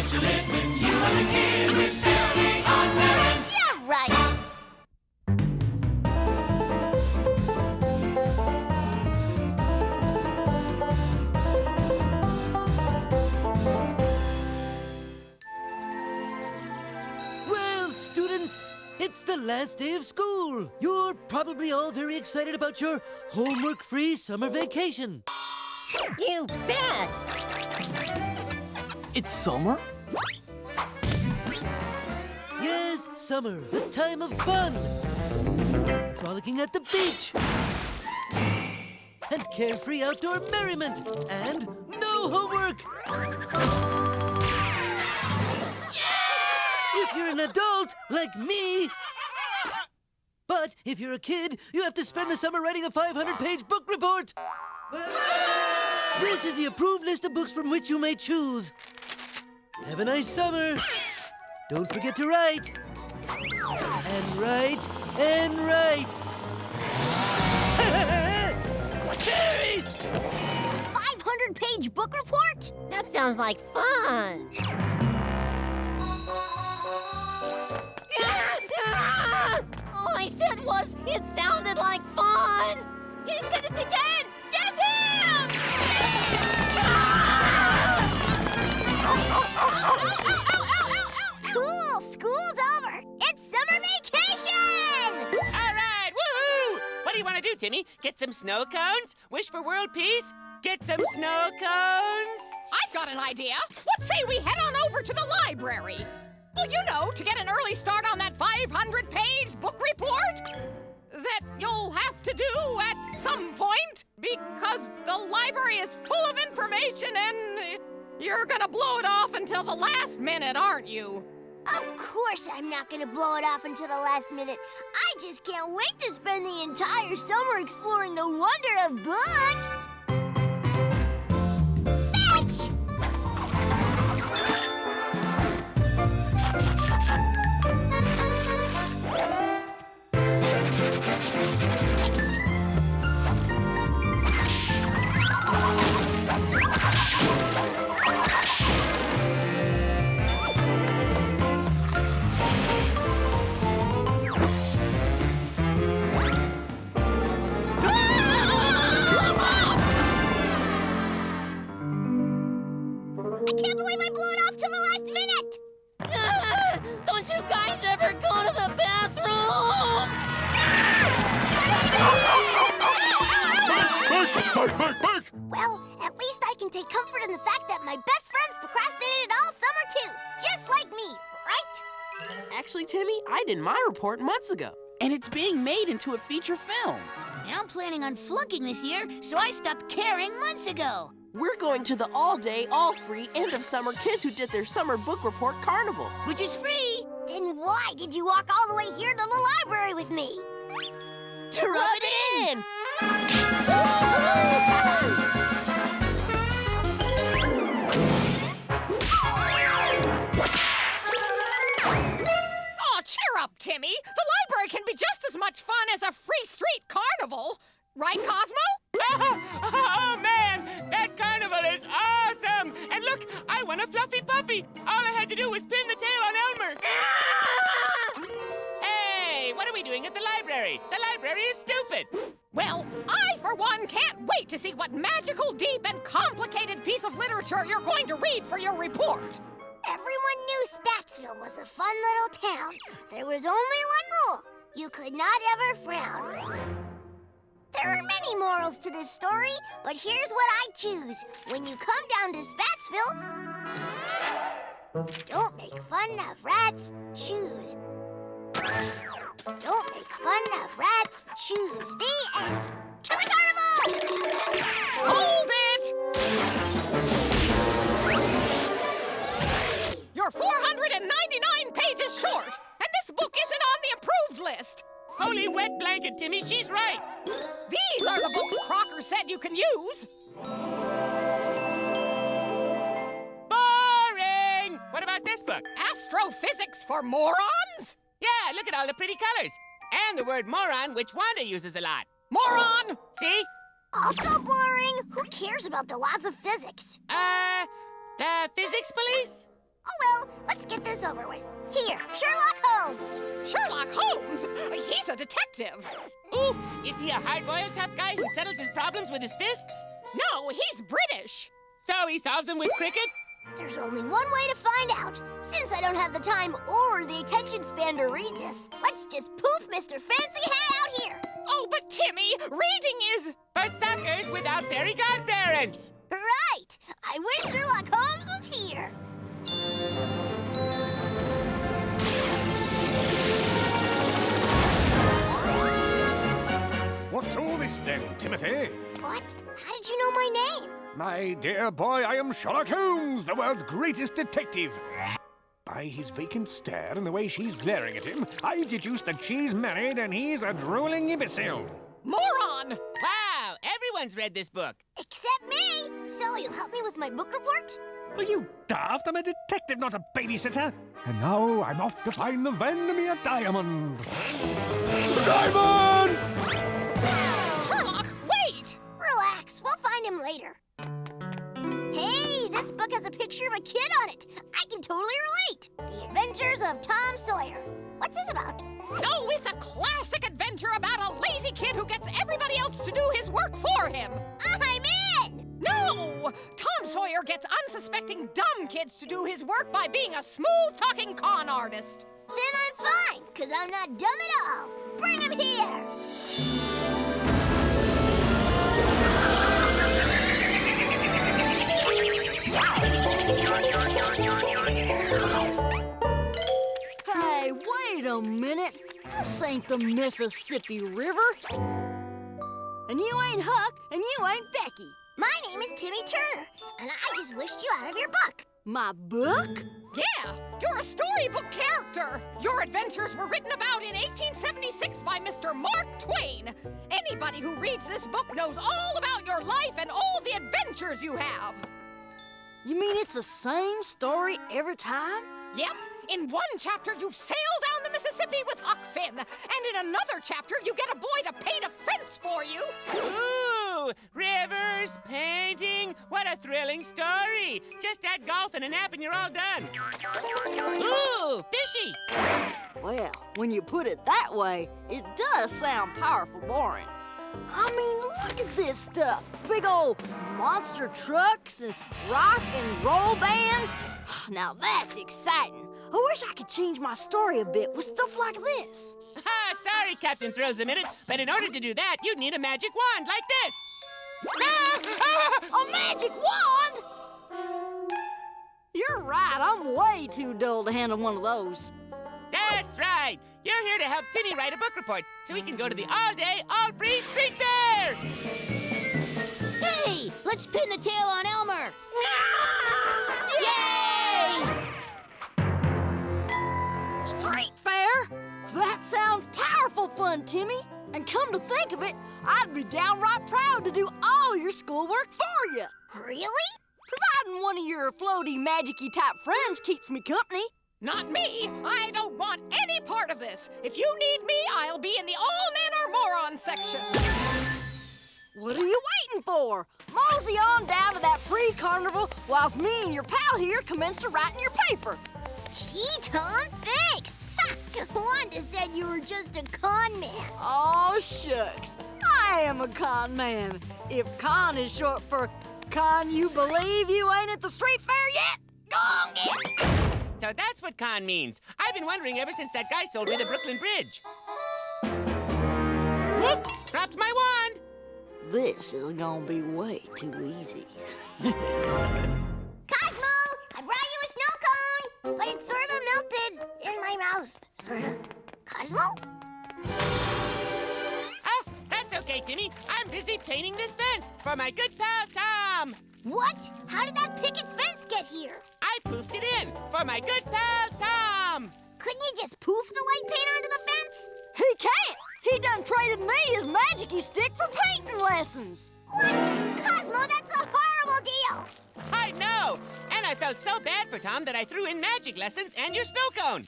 picture it when you were a kid with Fairly Odd Parents. Yeah, right. Well, students, it's the last day of school. You're probably all very excited about your homework-free summer vacation. You bet. It's summer? Yes, summer, a time of fun. Frolicking at the beach. And carefree outdoor merriment. And no homework. If you're an adult, like me. But if you're a kid, you have to spend the summer writing a 500-page book report. This is the approved list of books from which you may choose. Have a nice summer. Don't forget to write. And write, and write. Berries! 500-page book report? That sounds like fun. All I said was, it sounded like fun. He said it again. Get him! Cool, school's over. It's summer vacation! All right, woohoo! What do you want to do, Timmy? Get some snow cones? Wish for world peace? Get some snow cones? I've got an idea. What say we head on over to the library? Well, you know, to get an early start on that 500-page book report that you'll have to do at some point because the library is full of information and you're gonna blow it off until the last minute, aren't you? Of course I'm not gonna blow it off until the last minute. I just can't wait to spend the entire summer exploring the wonder of books. Fetch! I can't believe I blew it off till the last minute! Don't you guys ever go to the bathroom? Well, at least I can take comfort in the fact that my best friends procrastinated all summer too, just like me, right? Actually, Timmy, I did my report months ago. And it's being made into a feature film. I'm planning on flunking this year, so I stopped caring months ago. We're going to the all-day, all-free end of summer kids who did their summer book report carnival. Which is free. Then why did you walk all the way here to the library with me? To rub it in! Oh, cheer up, Timmy. The library can be just as much fun as a free street carnival. Right, Cosmo? Oh, man! That carnival is awesome! And look, I won a fluffy puppy. All I had to do was pin the tail on Elmer. Hey, what are we doing at the library? The library is stupid. Well, I, for one, can't wait to see what magical, deep, and complicated piece of literature you're going to read for your report. Everyone knew Spatsville was a fun little town. There was only one rule. You could not ever frown. There are many morals to this story, but here's what I choose. When you come down to Spatsville, don't make fun of rats' shoes. Don't make fun of rats' shoes. The end. To the carnival! Hold it! You're 499 pages short, and this book isn't on the approved list. Holy wet blanket, Timmy, she's right. These are the books Crocker said you can use. Boring! What about this book? Astrophysics for morons? Yeah, look at all the pretty colors. And the word moron, which Wanda uses a lot. Moron! See? Also boring. Who cares about the laws of physics? The physics police? Oh well, let's get this over with. Here, Sherlock Holmes. Sherlock Holmes? He's a detective. Ooh, is he a hard-boiled tough guy who settles his problems with his fists? No, he's British. So he solves them with cricket? There's only one way to find out. Since I don't have the time or the attention span to read this, let's just poof Mr. Fancy Hat out here. Oh, but Timmy, reading is... For suckers without fairy godparents! Right! I wish Sherlock Holmes was here. What's all this then, Timothy? What? How did you know my name? My dear boy, I am Sherlock Holmes, the world's greatest detective. By his vacant stare and the way she's glaring at him, I've deduced that she's married and he's a drooling imbecile. Moron! Wow, everyone's read this book. Except me. So you'll help me with my book report? Are you daft? I'm a detective, not a babysitter. And now I'm off to find the Vandermeer diamond. Diamond! Sherlock, wait! Relax, we'll find him later. Hey, this book has a picture of a kid on it. I can totally relate. The Adventures of Tom Sawyer. What's this about? No, it's a classic adventure about a lazy kid who gets everybody else to do his work for him. I'm in! No! Tom Sawyer gets unsuspecting dumb kids to do his work by being a smooth-talking con artist. Then I'm fine, because I'm not dumb at all. Bring him here! Hey, wait a minute. This ain't the Mississippi River. And you ain't Huck, and you ain't Becky. My name is Timmy Turner, and I just wished you out of your book. My book? Yeah, you're a storybook character. Your adventures were written about in 1876 by Mr. Mark Twain. Anybody who reads this book knows all about your life and all the adventures you have. You mean it's the same story every time? Yep. In one chapter, you sail down the Mississippi with Huck Finn, and in another chapter, you get a boy to paint a fence for you. Ooh, rivers, painting, what a thrilling story. Just add golf and a nap and you're all done. Ooh, fishy. Well, when you put it that way, it does sound powerful boring. I mean, look at this stuff. Big old monster trucks and rock and roll bands. Now that's exciting. I wish I could change my story a bit with stuff like this. Sorry, Captain Thrills a Minute, but in order to do that, you'd need a magic wand like this. A magic wand? You're right, I'm way too dull to handle one of those. That's right. You're here to help Timmy write a book report so he can go to the all-day, all-free street fair. Hey, let's pin the tail on Elmer. Street fair? That sounds powerful fun, Timmy. And come to think of it, I'd be downright proud to do all your schoolwork for you. Really? Providing one of your floaty, magic-y type friends keeps me company. Not me. I don't want any part of this. If you need me, I'll be in the all men are morons section. What are you waiting for? Mosey on down to that pre-carnival whilst me and your pal here commence to writing your paper. Gee, Tom, thanks. Wanda said you were just a con man. Oh, shucks. I am a con man. If con is short for con you believe you ain't at the street fair yet, go on get it. So that's what con means. I've been wondering ever since that guy sold me the Brooklyn Bridge. Whoops, dropped my wand. This is gonna be way too easy. Cosmo, I brought you a snow cone, but it's sort of melted in my mouth. Sort of. Cosmo? Oh, that's okay, Timmy. I'm busy painting this fence for my good pal, Tom. What? How did that picket fence get here? I poofed it in for my good pal, Tom. Couldn't you just poof the white paint onto the fence? He can't! He done traded me his magic-y stick for painting lessons. What? Cosmo, that's a horrible deal. I know. And I felt so bad for Tom that I threw in magic lessons and your snow cone.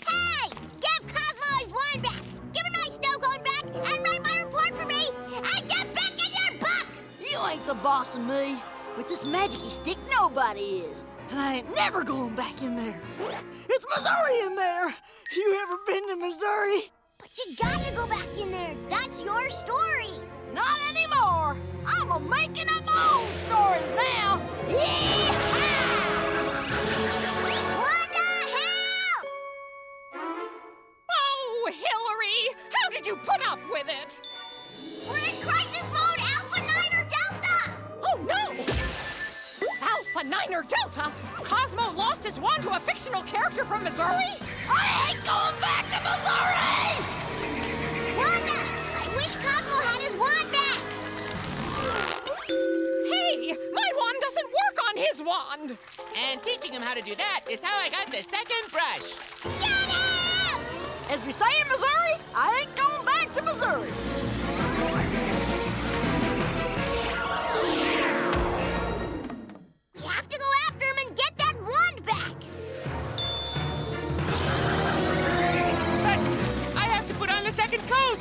Hey! Give Cosmo his wand back! Give him my snow cone back and write my report for me! And get back in your book! You ain't the boss of me. With this magic-y stick, nobody is. And I ain't never going back in there. It's Missouri in there. You ever been to Missouri? But you gotta go back in there. That's your story. Not anymore. I'm making up my own stories now. Yee-haw! Wanda, help! Oh, Hillary! How did you put up with it? We're in crisis mode, Alpha 9 or Delta! Oh, no! Alpha 9 or Delta? Cosmo lost his wand to a fictional character from Missouri? I ain't going back to Missouri! Wanda, I wish Cosmo had his wand back. Hey, my wand doesn't work on his wand. And teaching him how to do that is how I got the second brush. Get him! As we say in Missouri, I ain't going back to Missouri. We have to go after him and get that wand back. But I have to put on the second coat.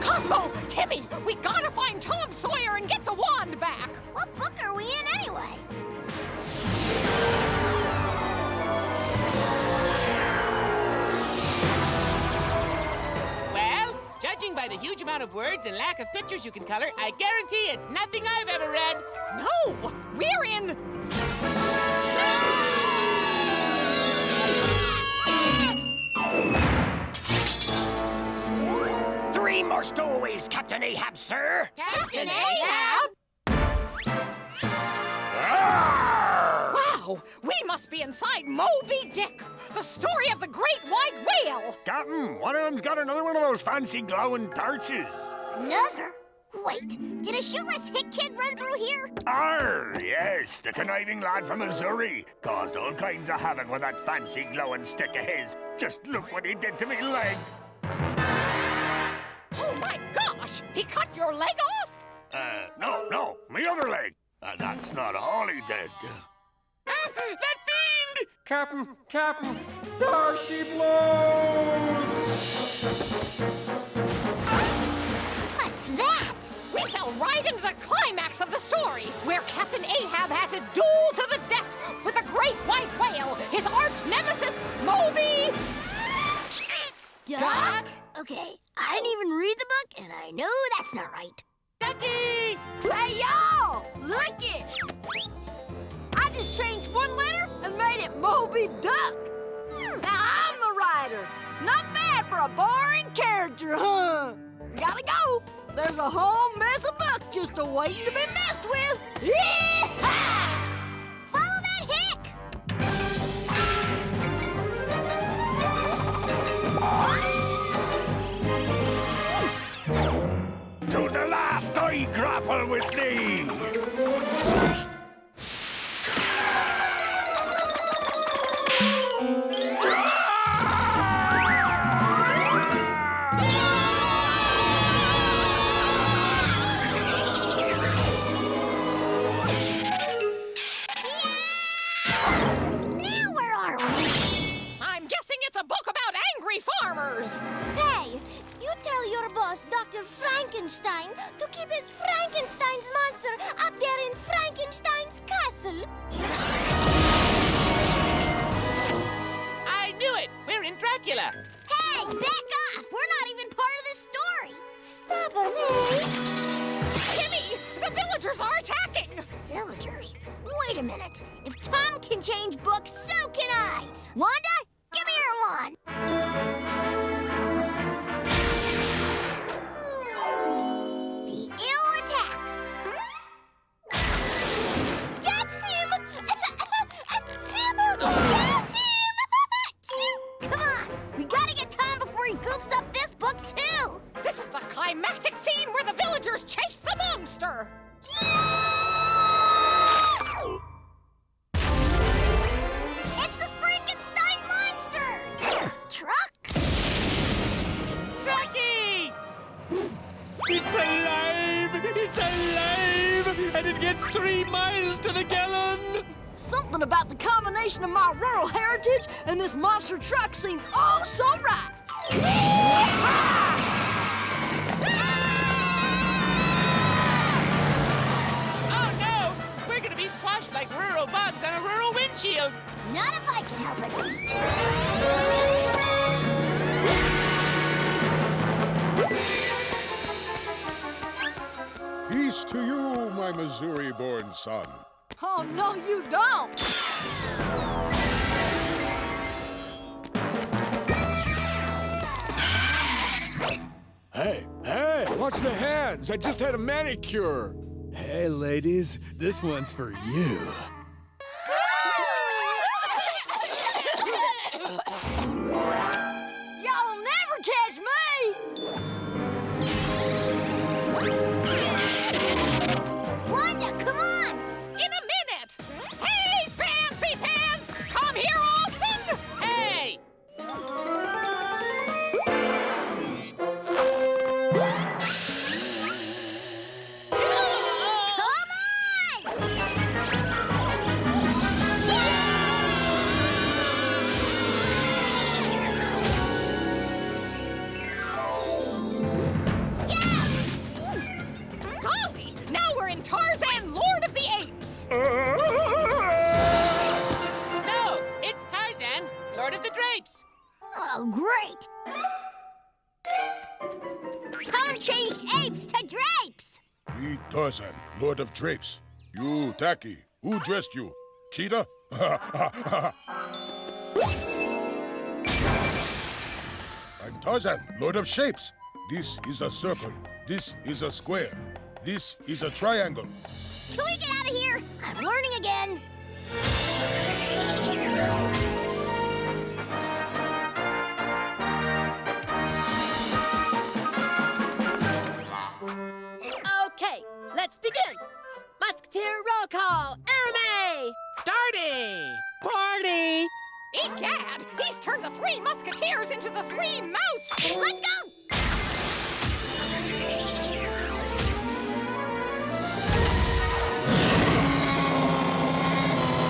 Cosmo, Timmy, we gotta find Tom Sawyer and get the wand back. What book are we in anyway? Well, judging by the huge amount of words and lack of pictures you can color, I guarantee it's nothing I've ever read. No, we're in... Three more stowaways, Captain Ahab, sir. Captain Ahab? Wow, we must be inside Moby Dick, the story of the great white whale. Captain, one of them's got another one of those fancy glowing torches. Another? Wait, did a shoeless hick kid run through here? Arr, yes, the conniving lad from Missouri. Caused all kinds of havoc with that fancy glowing stick of his. Just look what he did to me leg. Oh my gosh, he cut your leg off? No, me other leg. That's not all he did. That fiend! Captain, there she blows! What's that? We fell right into the climax of the story, where Captain Ahab has his duel to the death with the great white whale, his arch nemesis, Moby... Duck? Okay, I didn't even read the book, and I know that's not right. Ducky! Hey, y'all! Look it! I just changed one letter and made it Moby Duck. Now I'm the writer. Not bad for a boring character, huh? Gotta go. There's a whole mess of book just waiting to be messed with. Yee-haw! Follow that hick! To the last I grapple with thee. Now where are we? I'm guessing it's a book about angry farmers. Hey, you tell your boss, Dr. Frankenstein, to keep his Frankenstein's monster up there in Frankenstein's castle. I knew it! We're in Dracula! Hey, back off! We're not even part of the story. Stubborn, eh? Timmy, the villagers are attacking. Villagers? Wait a minute. If Tom can change books, so can I. Wanda, give me your wand. The ill attack. Get him! Get him! Come on, we gotta get Tom before he goofs up this book too. This is the climactic scene where the villagers chase the monster. It's the Frankenstein monster! That's 3 miles to the gallon! Something about the combination of my rural heritage and this monster truck seems oh so right. Oh no! We're gonna be squashed like rural bugs on a rural windshield. Not if I can help it. Peace to you, my Missouri-born son. Oh, no, you don't. Hey, watch the hands. I just had a manicure. Hey, ladies, this one's for you. Y'all never catch me. Wanda, come on! In a minute! Hey, fancy pants! Come here often! Hey! Come Golly, now we're in Tarzan, Lord of the Apes! No, it's Tarzan, Lord of the Drapes. Oh, great! Tom changed apes to drapes! Me Tarzan, Lord of Drapes. You, Tacky. Who dressed you? Cheetah? I'm Tarzan, Lord of Shapes. This is a circle. This is a square. This is a triangle. Can we get out of here? I'm learning again. Okay, let's begin. Musketeer roll call. Arame! Darty! Party! Egad, he's turned the 3 musketeers into the 3 mouse! Let's go!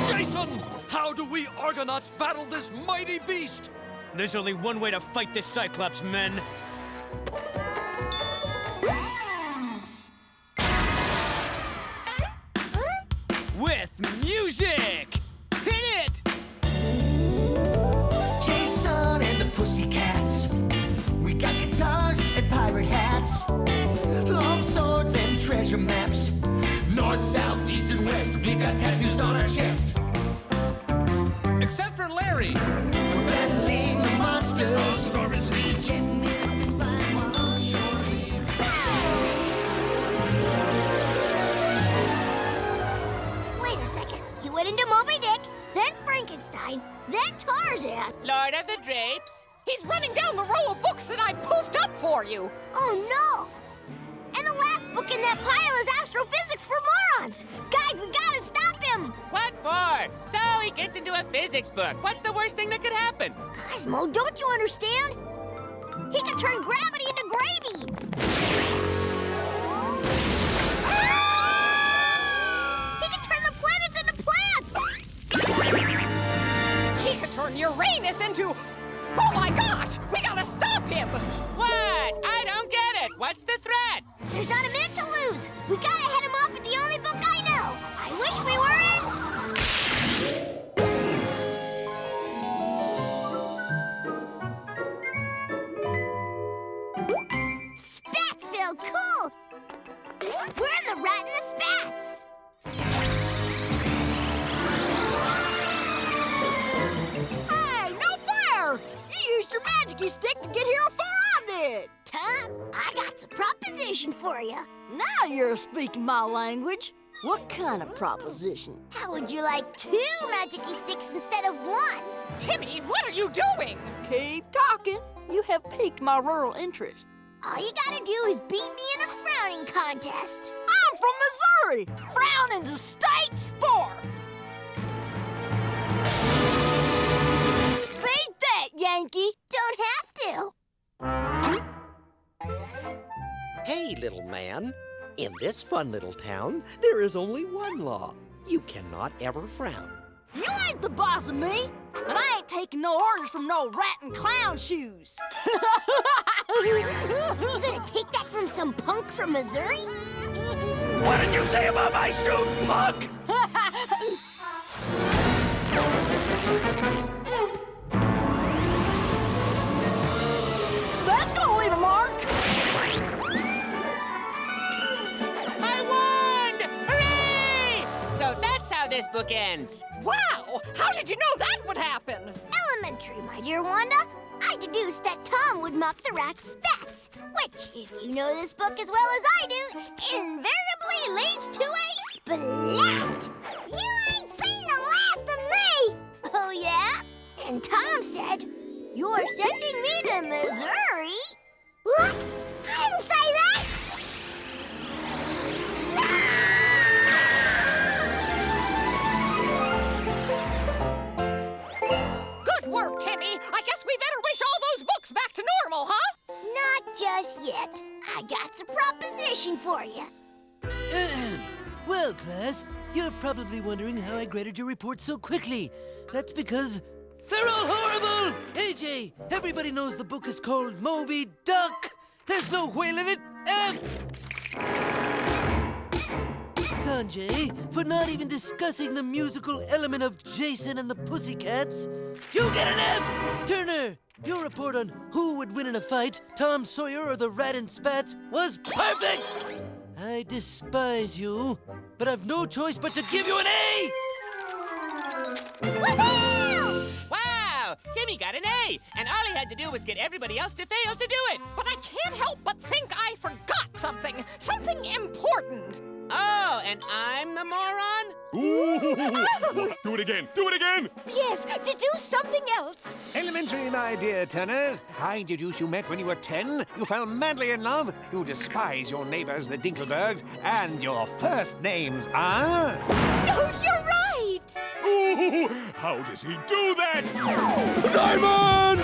Jason, how do we Argonauts battle this mighty beast? There's only one way to fight this Cyclops, men. With music! Hit it! Jason and the Pussycats. We got guitars and pirate hats, long swords and treasure maps. North, south, east, and west. We got tattoos on our chest. Except for Larry. We're battling the monsters. Stories getting in this fight while on shore leave. Wait a second. You went into Moby Dick, then Frankenstein, then Tarzan. Lord of the Drapes. He's running down the row of books that I poofed up for you! Oh, no! And the last book in that pile is Astrophysics for Morons! Guys, we gotta stop him! What for? So he gets into a physics book. What's the worst thing that could happen? Cosmo, don't you understand? He could turn gravity into gravy! He could turn the planets into plants! He could turn Uranus into... Oh my gosh! We gotta stop him! What? I don't get it. What's the threat? There's not a minute to lose! We gotta head him off at the only book I know! I wish we were in... Spatsville, cool! We're in the Rat and the Spats! Hey, no fair! You used your magic-y stick to get here before I did. Tom, I got a proposition for you. Now you're speaking my language. What kind of proposition? How would you like 2 magic-y sticks instead of 1? Timmy, what are you doing? Keep talking. You have piqued my rural interest. All you gotta do is beat me in a frowning contest. I'm from Missouri. Frowning's a state sport. Beat that, Yankee. Don't have to. Hey, little man. In this fun little town, there is only one law. You cannot ever frown. You ain't the boss of me, and I ain't taking no orders from no rat and clown shoes. You gonna take that from some punk from Missouri? What did you say about my shoes, punk? That's gonna leave a mark. I won! Hooray! So that's how this book ends. Wow! How did you know that would happen? Elementary, my dear Wanda. I deduced that Tom would mock the rat's spats, which, if you know this book as well as I do, invariably leads to a splat. You ain't seen the last of me! Oh, yeah? And Tom said, you're sending me to Missouri? What? I didn't say that! Good work, Timmy. I guess we better wish all those books back to normal, huh? Not just yet. I got a proposition for you. Well, class, you're probably wondering how I graded your report so quickly. That's because they're all horrible! AJ, everybody knows the book is called Moby Duck. There's no whale in it. F! Sanjay, for not even discussing the musical element of Jason and the Pussycats, you get an F! Turner, your report on who would win in a fight, Tom Sawyer or the Rat and Spats, was perfect! I despise you, but I've no choice but to give you an A! Woohoo! Wow! Timmy got an A, and all he had to do was get everybody else to fail to do it. But I can't help but think I forgot something. Something important. Oh, and I'm the moron? Ooh! Do it again! Do it again! Yes, to do something else. Elementary, my dear Turners. I deduce you met when you were 10. You fell madly in love. You despise your neighbors, the Dinkelbergs, and your first names are... Oh, you're right. Ooh! How does he do that? Diamonds!